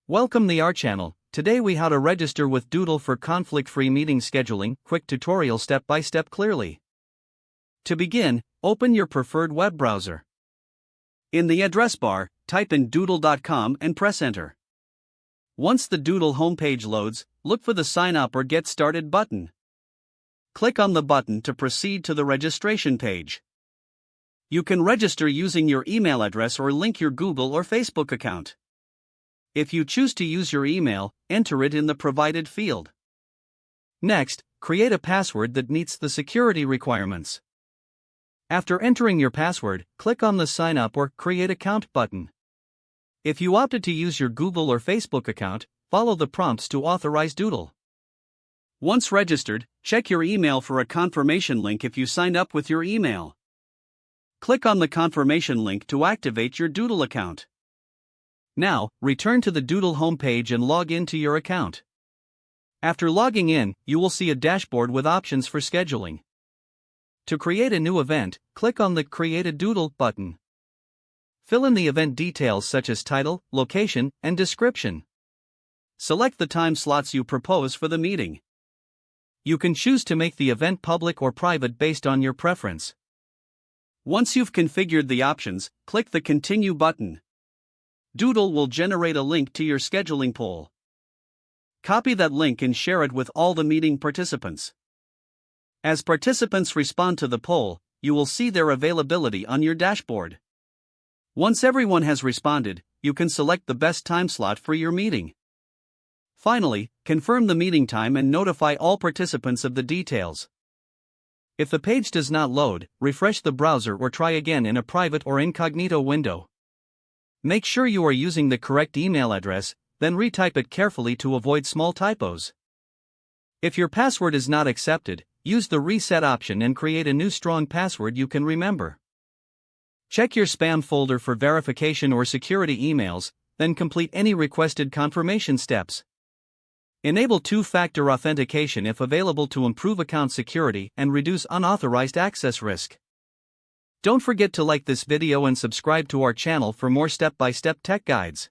Welcome to our channel. Today we how to register with Doodle for conflict-free meeting scheduling, quick tutorial step-by-step clearly. To begin, open your preferred web browser. In the address bar, type in doodle.com and press enter. Once the Doodle homepage loads, look for the Sign Up or Get Started button. Click on the button to proceed to the registration page. You can register using your email address or link your Google or Facebook account. If you choose to use your email, enter it in the provided field. Next, create a password that meets the security requirements. After entering your password, click on the Sign Up or Create Account button. If you opted to use your Google or Facebook account, follow the prompts to authorize Doodle. Once registered, check your email for a confirmation link if you signed up with your email. Click on the confirmation link to activate your Doodle account. Now, return to the Doodle homepage and log into your account. After logging in, you will see a dashboard with options for scheduling. To create a new event, click on the Create a Doodle button. Fill in the event details such as title, location, and description. Select the time slots you propose for the meeting. You can choose to make the event public or private based on your preference. Once you've configured the options, click the Continue button. Doodle will generate a link to your scheduling poll. Copy that link and share it with all the meeting participants. As participants respond to the poll, you will see their availability on your dashboard. Once everyone has responded, you can select the best time slot for your meeting. Finally, confirm the meeting time and notify all participants of the details. If the page does not load, refresh the browser or try again in a private or incognito window. Make sure you are using the correct email address, then retype it carefully to avoid small typos. If your password is not accepted, use the reset option and create a new strong password you can remember. Check your spam folder for verification or security emails, then complete any requested confirmation steps. Enable two-factor authentication if available to improve account security and reduce unauthorized access risk. Don't forget to like this video and subscribe to our channel for more step-by-step tech guides.